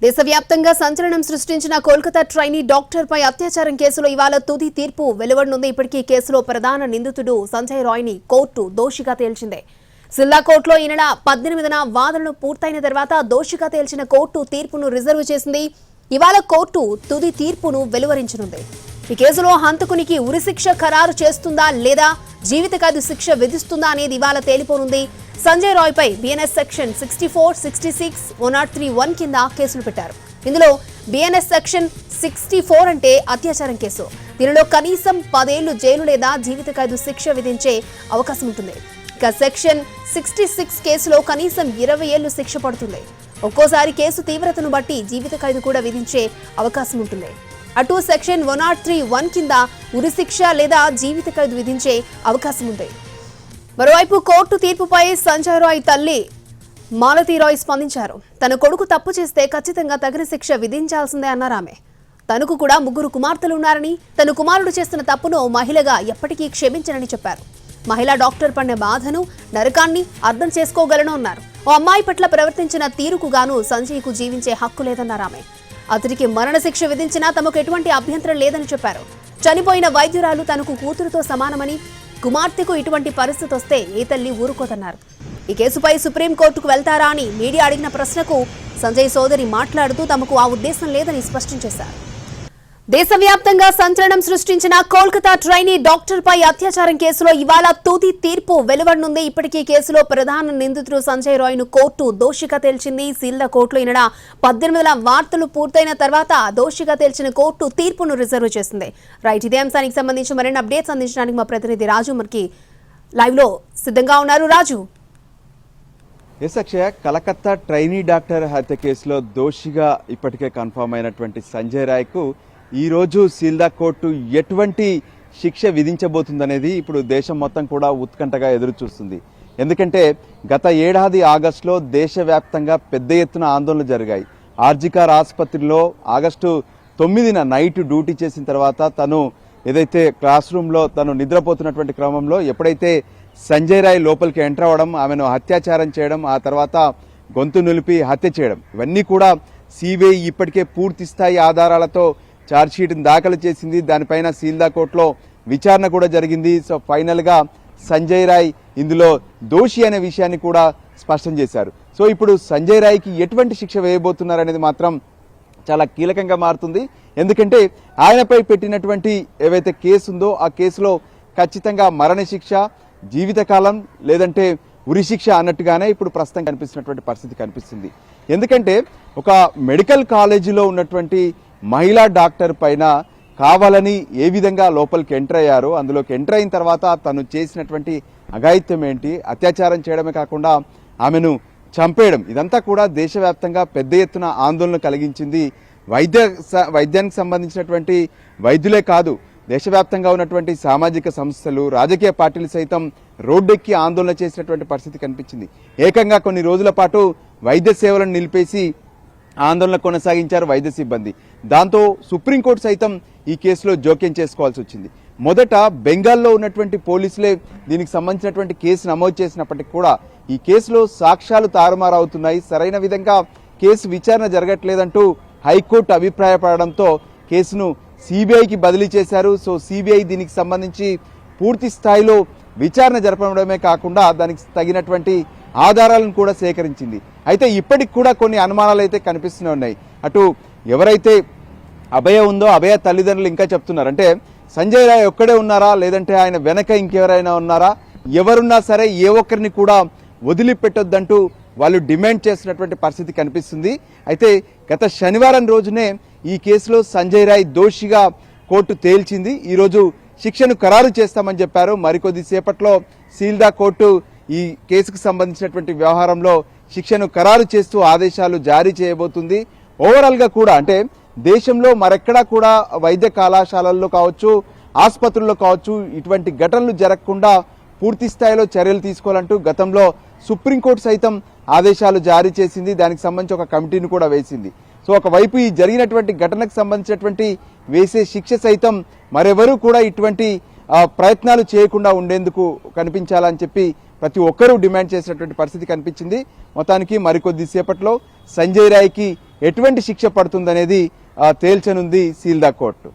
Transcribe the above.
దేశవ్యాప్తంగా సంచలనం సృష్టించిన కోల్కతా ట్రైనీ డాక్టర్ పై అత్యాచారం కేసులో ఇవాళ తుది తీర్పు వెలువడనుంది. ఇప్పటికీ కేసులో ప్రధాన నిందితుడు సంజయ్ రాయ్ ని కోర్టు దోషిగా తేల్చింది. సిల్లా కోర్టులో ఈ నెల 18న వాదనలు పూర్తయిన తర్వాత దోషిగా తేల్చిన కోర్టు తీర్పును రిజర్వ్ చేసింది. ఇవాళ కోర్టు తుది తీర్పును వెలువరించనుంది. ఈ కేసులో హంతకునికి ఉరిశిక్ష ఖరారు చేస్తుందా లేదా జీవిత ఖైదు శిక్ష విధిస్తుందా అనేది ఇవాళ తేలిపోనుంది. సంజయ్ రాయ్ పై బిఎన్ఎస్ సెక్షన్ 64, 66, 103(1) కింద కేసులు పెట్టారు. ఇందులో బిఎన్ఎస్ సెక్షన్ 64 అంటే అత్యాచారం కేసు. దీనిలో కనీసం 10 ఏళ్లు జైలు లేదా జీవిత ఖైదు శిక్ష విధించే అవకాశం ఉంటుంది. ఇక సెక్షన్ 66 కేసులో కనీసం 20 ఏళ్లు శిక్ష పడుతుంది. ఒక్కోసారి కేసు తీవ్రతను బట్టి జీవిత ఖైదు కూడా విధించే అవకాశం ఉంటుంది. అటు సెక్షన్ 103(1) కింద ఉరిశిక్ష లేదా జీవిత ఖైదు విధించే అవకాశం ఉంది. మరోవైపు కోర్టు తీర్పుపై సంజయ్ రాయ్ తల్లి మాలతి రాయ్ స్పందించారు. తన కొడుకు తప్పు చేస్తే ఖచ్చితంగా తగిన శిక్ష విధించాల్సిందే అన్నారు ఆమె. తనకు కూడా 3 కుమార్తెలు ఉన్నారని, తన కుమారుడు చేస్తున్న తప్పును మహిళగా ఎప్పటికీ క్షమించనని చెప్పారు. మహిళా డాక్టర్ పడిన బాధను, నరకాన్ని అర్థం చేసుకోగలను అన్నారు. ఓ అమ్మాయి పట్ల ప్రవర్తించిన తీరుకు గాను సంజయ్కు జీవించే హక్కు లేదన్నారు ఆమె. అతడికి మరణశిక్ష విధించినా తమకు ఎటువంటి అభ్యంతరం లేదని చెప్పారు. చనిపోయిన వైద్యురాలు తనకు కూతురుతో సమానమని, కుమార్తెకు ఇటువంటి పరిస్థితి వస్తే ఏ తల్లి ఊరుకోదన్నారు. ఈ కేసుపై సుప్రీంకోర్టుకు వెళ్తారా అని మీడియా అడిగిన ప్రశ్నకు సంజయ్ సోదరి మాట్లాడుతూ తమకు ఆ ఉద్దేశం లేదని స్పష్టం చేశారు. దేశవ్యాప్తంగా సంచలనం సృష్టించిన కోల్కతా ట్రైనీ డాక్టర్ పై అత్యాచారం కేసులో ఇవాళ తుది తీర్పు వెలువడనుంది. ఇప్పటికీ కేసులో ప్రధాన నిందితుడు సంజయ్ రాయ్ ను కోర్టు దోషిగా తేల్చింది. సీల్దా కోర్టులో ఈ నెల 18న వార్తలు పూర్తయిన తర్వాత దోషిగా తేల్చిన కోర్టు తీర్పును రిజర్వ్ చేసింది. రైట్, ఇదే అంశానికి సంబంధించి మరిన్ని అప్డేట్స్ అందించడానికి మా ప్రతినిధి రాజు మనకి లైవ్ లో సిద్ధంగా ఉన్నారు. రాజు. అక్షయ, కలకత్తా ట్రైనీ డాక్టర్ హత్య కేసులో దోషిగా ఇప్పటికే కన్ఫర్మ్ అయినటువంటి సంజయ్ రాయ్కు ఈరోజు సీల్దా కోర్టు ఎటువంటి శిక్ష విధించబోతుందనేది ఇప్పుడు దేశం మొత్తం కూడా ఉత్కంఠగా ఎదురు చూస్తుంది. ఎందుకంటే గత ఏడాది ఆగస్టులో దేశవ్యాప్తంగా పెద్ద ఎత్తున ఆందోళనలు జరిగాయి. ఆర్జికార్ ఆసుపత్రిలో ఆగస్టు 9న నైట్ డ్యూటీ చేసిన తర్వాత తను ఏదైతే క్లాస్ రూమ్లో తను నిద్రపోతున్నటువంటి క్రమంలో ఎప్పుడైతే సంజయ్ రాయ్ లోపలికి ఎంటర్ అవ్వడం, ఆమెను అత్యాచారం చేయడం, ఆ తర్వాత గొంతు నిలిపి హత్య చేయడం, ఇవన్నీ కూడా సిబిఐ ఇప్పటికే పూర్తి స్థాయి ఆధారాలతో ఛార్జ్షీట్ని దాఖలు చేసింది. దానిపైన సీల్దా కోర్టులో విచారణ కూడా జరిగింది. సో ఫైనల్గా సంజయ్ రాయ్ ఇందులో దోషి అనే విషయాన్ని కూడా స్పష్టం చేశారు. సో ఇప్పుడు సంజయ్ రాయ్కి ఎటువంటి శిక్ష వేయబోతున్నారనేది మాత్రం చాలా కీలకంగా మారుతుంది. ఎందుకంటే ఆయనపై పెట్టినటువంటి ఏవైతే కేసు ఉందో ఆ కేసులో ఖచ్చితంగా మరణశిక్ష, జీవితకాలం లేదంటే ఉరిశిక్ష అన్నట్టుగానే ఇప్పుడు ప్రస్తుతం కనిపిస్తున్నటువంటి పరిస్థితి కనిపిస్తుంది. ఎందుకంటే ఒక మెడికల్ కాలేజీలో ఉన్నటువంటి మహిళా డాక్టర్ పైన కావాలని ఏ విధంగా లోపలికి ఎంటర్ అయ్యారో, అందులోకి ఎంటర్ అయిన తర్వాత తను చేసినటువంటి అఘాయిత్యం ఏంటి, అత్యాచారం చేయడమే కాకుండా ఆమెను చంపేయడం, ఇదంతా కూడా దేశవ్యాప్తంగా పెద్ద ఎత్తున ఆందోళన కలిగించింది. వైద్యానికి సంబంధించినటువంటి వైద్యులే కాదు, దేశవ్యాప్తంగా ఉన్నటువంటి సామాజిక సంస్థలు, రాజకీయ పార్టీలు సైతం రోడ్డెక్కి ఆందోళన చేసినటువంటి పరిస్థితి కనిపించింది. ఏకంగా కొన్ని రోజుల పాటు వైద్య సేవలను నిలిపేసి ఆందోళన కొనసాగించారు వైద్య సిబ్బంది. దాంతో సుప్రీంకోర్టు సైతం ఈ కేసులో జోక్యం చేసుకోవాల్సి వచ్చింది. మొదట బెంగాల్లో ఉన్నటువంటి పోలీసులే దీనికి సంబంధించినటువంటి కేసు నమోదు చేసినప్పటికీ కూడా ఈ కేసులో సాక్ష్యాలు తారుమారవుతున్నాయి, సరైన విధంగా కేసు విచారణ జరగట్లేదంటూ హైకోర్టు అభిప్రాయపడడంతో కేసును సిబిఐకి బదిలీ చేశారు. సో సిబిఐ దీనికి సంబంధించి పూర్తి స్థాయిలో విచారణ జరపడమే కాకుండా దానికి తగినటువంటి ఆధారాలను కూడా సేకరించింది. అయితే ఇప్పటికి కూడా కొన్ని అనుమానాలు అయితే కనిపిస్తూనే ఉన్నాయి. అటు ఎవరైతే అభయ ఉందో అభయ తల్లిదండ్రులు ఇంకా చెప్తున్నారు, అంటే సంజయ్ రాయ్ ఒక్కడే ఉన్నారా లేదంటే ఆయన వెనక ఇంకెవరైనా ఉన్నారా, ఎవరున్నా సరే ఏ ఒక్కరిని కూడా వదిలిపెట్టొద్దంటూ వాళ్ళు డిమాండ్ చేస్తున్నటువంటి పరిస్థితి కనిపిస్తుంది. అయితే గత శనివారం రోజునే ఈ కేసులో సంజయ్ రాయ్ దోషిగా కోర్టు తేల్చింది. ఈరోజు శిక్షను ఖరారు చేస్తామని చెప్పారు. మరికొద్ది సేపట్లో సీల్దా కోర్టు ఈ కేసుకు సంబంధించినటువంటి వ్యవహారంలో శిక్షను ఖరారు చేస్తూ ఆదేశాలు జారీ చేయబోతుంది. ఓవరాల్గా కూడా అంటే దేశంలో మరెక్కడా కూడా వైద్య కళాశాలల్లో కావచ్చు, ఆసుపత్రుల్లో కావచ్చు ఇటువంటి ఘటనలు జరగకుండా పూర్తి స్థాయిలో చర్యలు తీసుకోవాలంటూ గతంలో సుప్రీంకోర్టు సైతం ఆదేశాలు జారీ చేసింది. దానికి సంబంధించి ఒక కమిటీని కూడా వేసింది. సో ఒకవైపు ఈ జరిగినటువంటి ఘటనకు సంబంధించినటువంటి వేసే శిక్ష సైతం మరెవరూ కూడా ఇటువంటి ప్రయత్నాలు చేయకుండా ఉండేందుకు కనిపించాలని చెప్పి ప్రతి ఒక్కరూ డిమాండ్ చేసినటువంటి పరిస్థితి కనిపించింది. మొత్తానికి మరికొద్ది సేపట్లో సంజయ్ రాయ్కి ఎటువంటి శిక్ష పడుతుందనేది తేల్చనుంది సీల్దా కోర్టు.